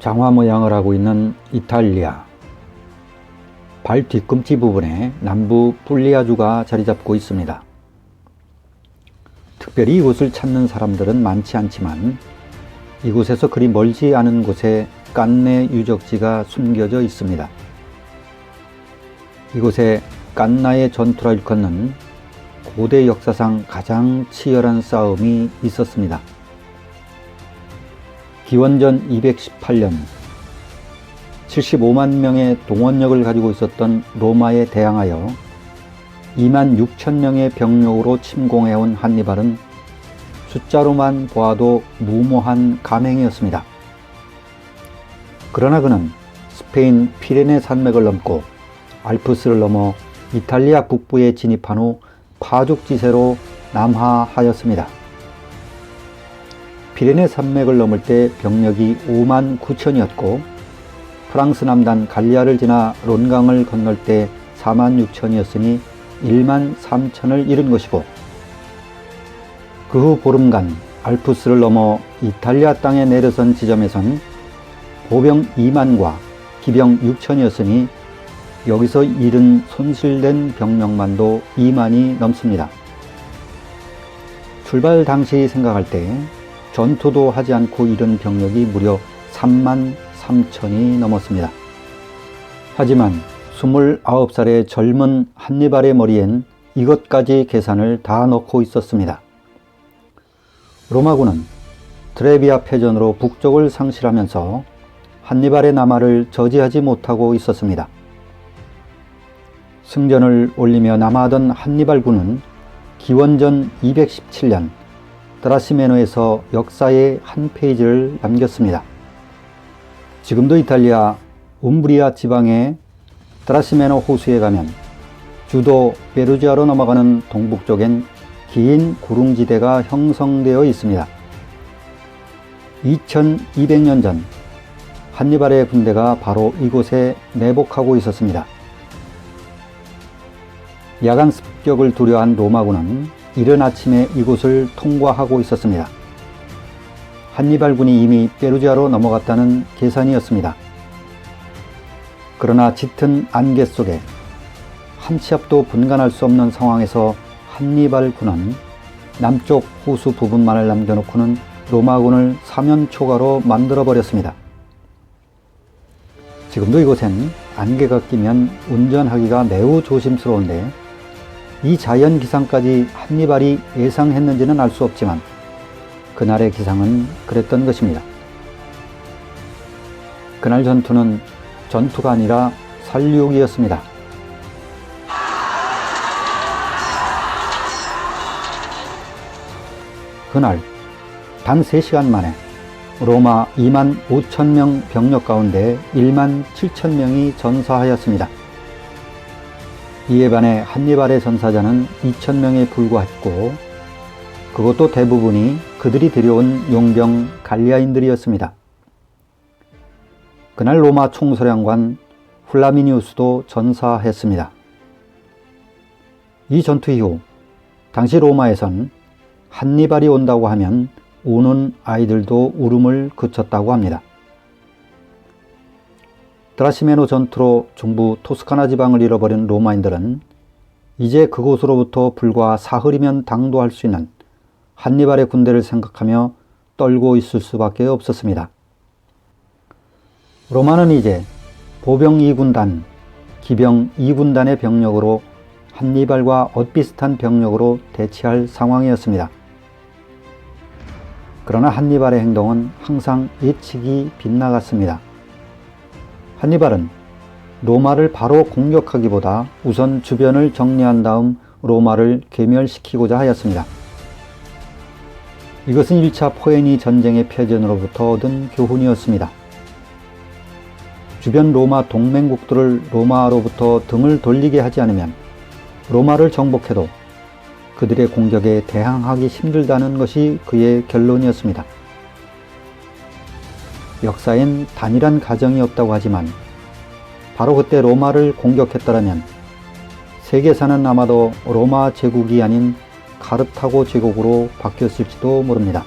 장화 모양을 하고 있는 이탈리아. 발 뒤꿈치 부분에 남부 풀리아주가 자리 잡고 있습니다. 특별히 이곳을 찾는 사람들은 많지 않지만 이곳에서 그리 멀지 않은 곳에 깐네 유적지가 숨겨져 있습니다. 이곳에 깐나의 전투라 일컫는 고대 역사상 가장 치열한 싸움이 있었습니다. 기원전 218년 75만 명의 동원력을 가지고 있었던 로마에 대항하여 2만 6천 명의 병력으로 침공해온 한니발은 숫자로만 보아도 무모한 감행이었습니다. 그러나 그는 스페인 피레네 산맥을 넘고 알프스를 넘어 이탈리아 북부에 진입한 후 파죽지세로 남하하였습니다. 피레네 산맥을 넘을 때 병력이 5만 9천이었고 프랑스 남단 갈리아를 지나 론강을 건널 때 4만 6천이었으니 1만 3천을 잃은 것이고, 그 후 보름간 알프스를 넘어 이탈리아 땅에 내려선 지점에선 보병 2만과 기병 6천이었으니 여기서 잃은 손실된 병력만도 2만이 넘습니다. 출발 당시 생각할 때 전투도 하지 않고 잃은 병력이 무려 3만 3천이 넘었습니다. 하지만 29살의 젊은 한니발의 머리엔 이것까지 계산을 다 넣고 있었습니다. 로마군은 트레비아 패전으로 북쪽을 상실하면서 한니발의 남하를 저지하지 못하고 있었습니다. 승전을 올리며 남하하던 한니발군은 기원전 217년 트라시메노에서 역사의 한 페이지를 남겼습니다. 지금도 이탈리아 움브리아 지방의 트라시메노 호수에 가면 주도 페루지아로 넘어가는 동북쪽엔 긴 구릉지대가 형성되어 있습니다. 2200년 전 한니발의 군대가 바로 이곳에 매복하고 있었습니다. 야간 습격을 두려워한 로마군은 이른 아침에 이곳을 통과하고 있었습니다. 한니발군이 이미 페루지아로 넘어갔다는 계산이었습니다. 그러나 짙은 안개 속에 한 치 앞도 분간할 수 없는 상황에서 한니발군은 남쪽 호수 부분만을 남겨놓고는 로마군을 사면초가로 만들어버렸습니다. 지금도 이곳엔 안개가 끼면 운전하기가 매우 조심스러운데 이 자연기상까지 한니발이 예상했는지는 알 수 없지만 그날의 기상은 그랬던 것입니다. 그날 전투는 전투가 아니라 살육이었습니다. 그날 단 3시간 만에 로마 2만 5천 명 병력 가운데 1만 7천 명이 전사하였습니다. 이에 반해 한니발의 전사자는 2천 명에 불과했고 그것도 대부분이 그들이 들여온 용병 갈리아인들이었습니다. 그날 로마 총서량관 플라미니우스도 전사했습니다. 이 전투 이후 당시 로마에선 한니발이 온다고 하면 우는 아이들도 울음을 그쳤다고 합니다. 트라시메노 전투로 중부 토스카나 지방을 잃어버린 로마인들은 이제 그곳으로부터 불과 사흘이면 당도할 수 있는 한니발의 군대를 생각하며 떨고 있을 수밖에 없었습니다. 로마는 이제 보병 2군단, 기병 2군단의 병력으로 한니발과 엇비슷한 병력으로 대치할 상황이었습니다. 그러나 한니발의 행동은 항상 예측이 빗나갔습니다. 한니발은 로마를 바로 공격하기보다 우선 주변을 정리한 다음 로마를 괴멸시키고자 하였습니다. 이것은 1차 포에니 전쟁의 패전으로부터 얻은 교훈이었습니다. 주변 로마 동맹국들을 로마로부터 등을 돌리게 하지 않으면 로마를 정복해도 그들의 공격에 대항하기 힘들다는 것이 그의 결론이었습니다. 역사엔 단일한 가정이 없다고 하지만 바로 그때 로마를 공격했더라면 세계사는 아마도 로마 제국이 아닌 카르타고 제국으로 바뀌었을지도 모릅니다.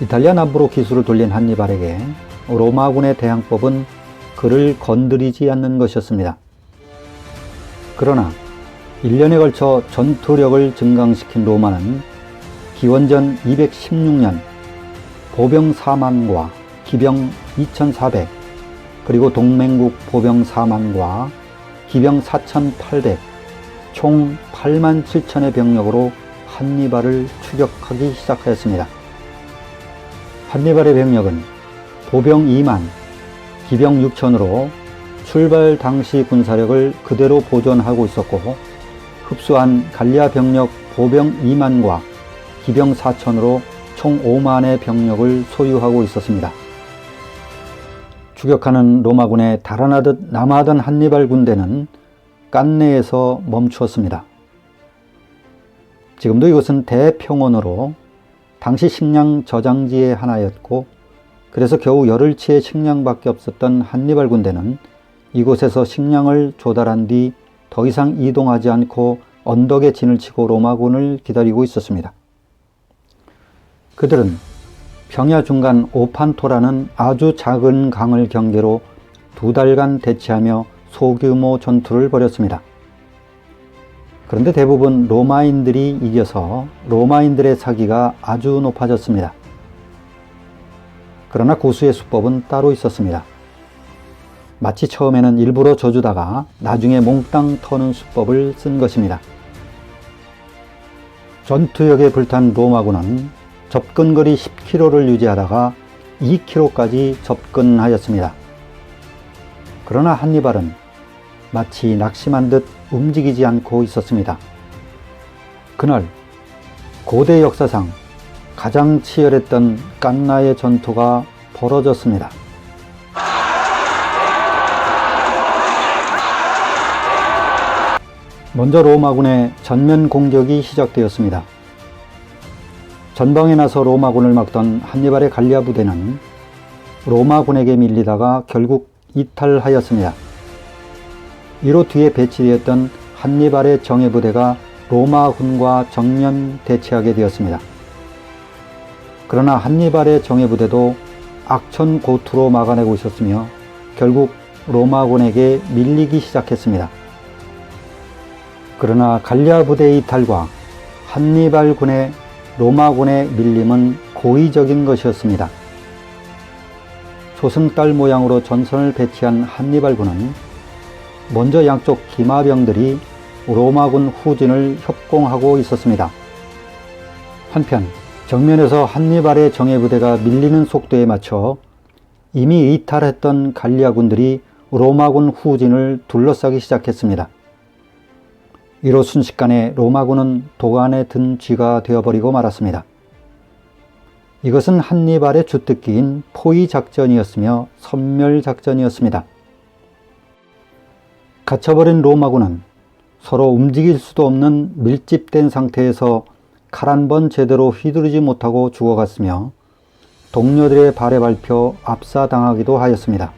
이탈리아 남부로 기수를 돌린 한니발에게 로마군의 대항법은 그를 건드리지 않는 것이었습니다. 그러나 1년에 걸쳐 전투력을 증강시킨 로마는 기원전 216년 보병 4만과 기병 2,400, 그리고 동맹국 보병 4만과 기병 4,800, 총 8만 7천의 병력으로 한니발을 추격하기 시작하였습니다. 한니발의 병력은 보병 2만, 기병 6천으로 출발 당시 군사력을 그대로 보존하고 있었고, 흡수한 갈리아 병력 보병 2만과 기병 4천으로 총 5만의 병력을 소유하고 있었습니다. 추격하는 로마군에 달아나듯 남하하던 한니발 군대는 깐네에서 멈추었습니다. 지금도 이곳은 대평원으로 당시 식량 저장지의 하나였고, 그래서 겨우 열흘치의 식량밖에 없었던 한니발 군대는 이곳에서 식량을 조달한 뒤 더 이상 이동하지 않고 언덕에 진을 치고 로마군을 기다리고 있었습니다. 그들은 평야 중간 오판토라는 아주 작은 강을 경계로 2달간 대치하며 소규모 전투를 벌였습니다. 그런데 대부분 로마인들이 이겨서 로마인들의 사기가 아주 높아졌습니다. 그러나 고수의 수법은 따로 있었습니다. 마치 처음에는 일부러 져주다가 나중에 몽땅 터는 수법을 쓴 것입니다. 전투역에 불탄 로마군은 접근거리 10km를 유지하다가 2km까지 접근하였습니다. 그러나 한니발은 마치 낙심한 듯 움직이지 않고 있었습니다. 그날 고대 역사상 가장 치열했던 깐나의 전투가 벌어졌습니다. 먼저 로마군의 전면 공격이 시작되었습니다. 전방에 나서 로마군을 막던 한니발의 갈리아 부대는 로마군에게 밀리다가 결국 이탈하였습니다. 이로 뒤에 배치되었던 한니발의 정예부대가 로마군과 정면 대치하게 되었습니다. 그러나 한니발의 정예부대도 악천고투로 막아내고 있었으며 결국 로마군에게 밀리기 시작했습니다. 그러나 갈리아 부대의 이탈과 한니발군의 로마군의 밀림은 고의적인 것이었습니다. 소승달 모양으로 전선을 배치한 한니발군은 먼저 양쪽 기마병들이 로마군 후진을 협공하고 있었습니다. 한편 정면에서 한니발의 정예부대가 밀리는 속도에 맞춰 이미 이탈했던 갈리아군들이 로마군 후진을 둘러싸기 시작했습니다. 이로 순식간에 로마군은 도간에 든 쥐가 되어버리고 말았습니다. 이것은 한니발의 주특기인 포위 작전이었으며 섬멸 작전이었습니다. 갇혀버린 로마군은 서로 움직일 수도 없는 밀집된 상태에서 칼 한 번 제대로 휘두르지 못하고 죽어갔으며 동료들의 발에 밟혀 압사당하기도 하였습니다.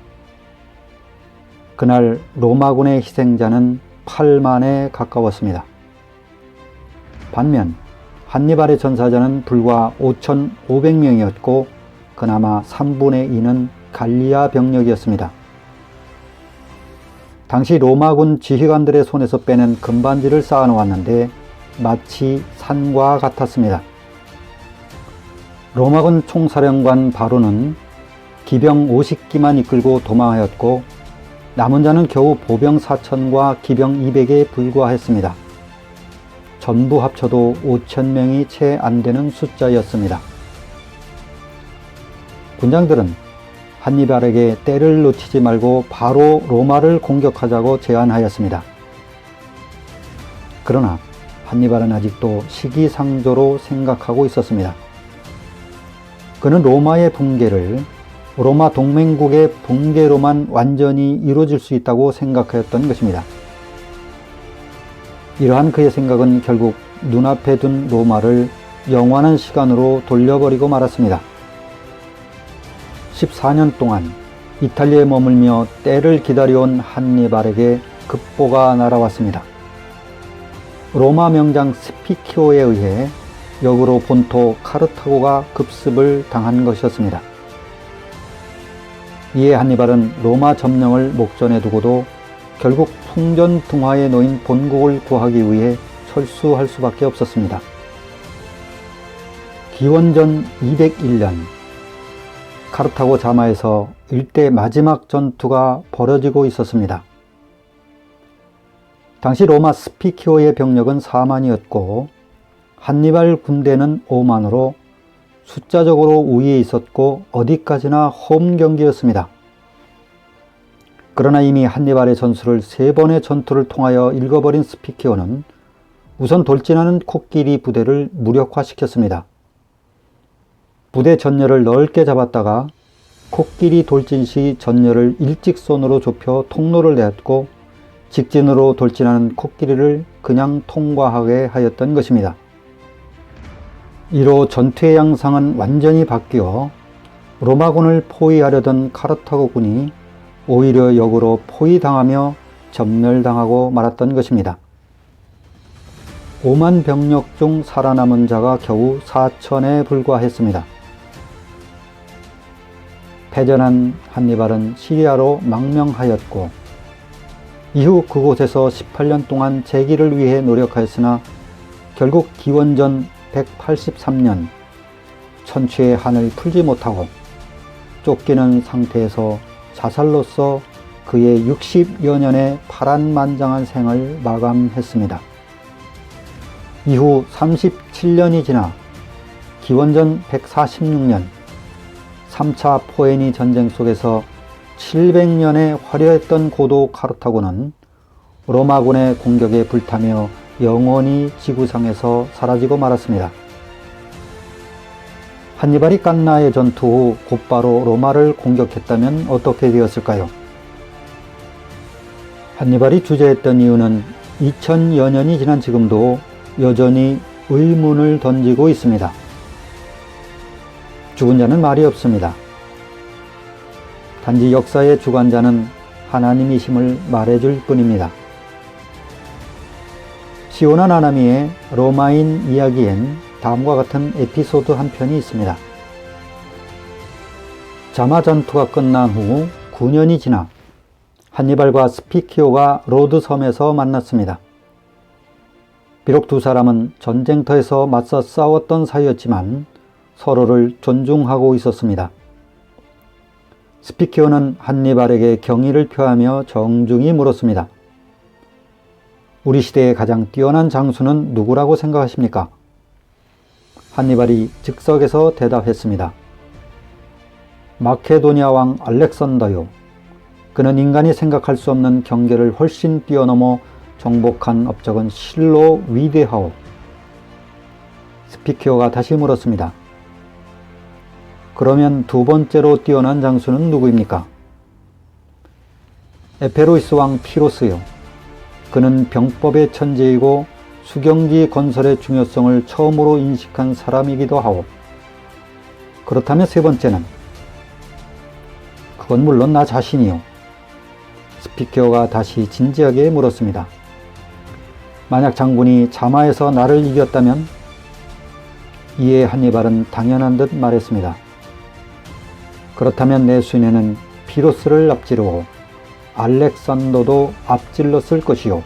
그날 로마군의 희생자는 8만에 가까웠습니다. 반면 한니발의 전사자는 불과 5,500명이었고 그나마 3분의 2는 갈리아 병력이었습니다. 당시 로마군 지휘관들의 손에서 빼낸 금반지를 쌓아놓았는데 마치 산과 같았습니다. 로마군 총사령관 바로는 기병 50기만 이끌고 도망하였고 남은 자는 겨우 보병 4천과 기병 200에 불과했습니다. 전부 합쳐도 5,000명이 채 안되는 숫자였습니다. 군장들은 한니발에게 때를 놓치지 말고 바로 로마를 공격하자고 제안하였습니다. 그러나 한니발은 아직도 시기상조로 생각하고 있었습니다. 그는 로마의 붕괴를 로마 동맹국의 붕괴로만 완전히 이루어질 수 있다고 생각하였던 것입니다. 이러한 그의 생각은 결국 눈앞에 둔 로마를 영원한 시간으로 돌려버리고 말았습니다. 14년 동안 이탈리아에 머물며 때를 기다려온 한니발에게 급보가 날아왔습니다. 로마 명장 스피키오에 의해 역으로 본토 카르타고가 급습을 당한 것이었습니다. 이에 한니발은 로마 점령을 목전에 두고도 결국 풍전등화에 놓인 본국을 구하기 위해 철수할 수밖에 없었습니다. 기원전 201년 카르타고 자마에서 일대 마지막 전투가 벌어지고 있었습니다. 당시 로마 스피키오의 병력은 4만이었고 한니발 군대는 5만으로 숫자적으로 우위에 있었고 어디까지나 홈 경기였습니다. 그러나 이미 한니발의 전술을 3번의 전투를 통하여 읽어버린 스피키오는 우선 돌진하는 코끼리 부대를 무력화시켰습니다. 부대 전열을 넓게 잡았다가 코끼리 돌진 시 전열을 일직선으로 좁혀 통로를 내었고 직진으로 돌진하는 코끼리를 그냥 통과하게 하였던 것입니다. 이로 전투의 양상은 완전히 바뀌어 로마군을 포위하려던 카르타고 군이 오히려 역으로 포위당하며 전멸당하고 말았던 것입니다. 5만 병력 중 살아남은 자가 겨우 4천에 불과했습니다. 패전한 한니발은 시리아로 망명하였고 이후 그곳에서 18년 동안 재기를 위해 노력하였으나 결국 기원전 183년 천추의 한을 풀지 못하고 쫓기는 상태에서 자살로서 그의 60여 년의 파란만장한 생을 마감했습니다. 이후 37년이 지나 기원전 146년 3차 포에니 전쟁 속에서 700년의 화려했던 고도 카르타고는 로마군의 공격에 불타며 영원히 지구상에서 사라지고 말았습니다. 한니발이 깐나의 전투 후 곧바로 로마를 공격했다면 어떻게 되었을까요? 한니발이 주저했던 이유는 2000여 년이 지난 지금도 여전히 의문을 던지고 있습니다. 죽은 자는 말이 없습니다. 단지 역사의 주관자는 하나님이심을 말해줄 뿐입니다. 시오나 나나미의 로마인 이야기엔 다음과 같은 에피소드 한 편이 있습니다. 자마 전투가 끝난 후 9년이 지나 한니발과 스피키오가 로드 섬에서 만났습니다. 비록 두 사람은 전쟁터에서 맞서 싸웠던 사이였지만 서로를 존중하고 있었습니다. 스피키오는 한니발에게 경의를 표하며 정중히 물었습니다. 우리 시대의 가장 뛰어난 장수는 누구라고 생각하십니까? 한니발이 즉석에서 대답했습니다. 마케도니아 왕 알렉산더요. 그는 인간이 생각할 수 없는 경계를 훨씬 뛰어넘어 정복한 업적은 실로 위대하오. 스피키오가 다시 물었습니다. 그러면 두 번째로 뛰어난 장수는 누구입니까? 에페로이스 왕 피로스요. 그는 병법의 천재이고 수경지 건설의 중요성을 처음으로 인식한 사람이기도 하오. 그렇다면 세 번째는? 그건 물론 나 자신이요. 스피키오가 다시 진지하게 물었습니다. 만약 장군이 자마에서 나를 이겼다면? 이에 한니발은 당연한 듯 말했습니다. 그렇다면 내 순회는 피로스를 앞지르고 알렉산더도 앞질렀을 것이요.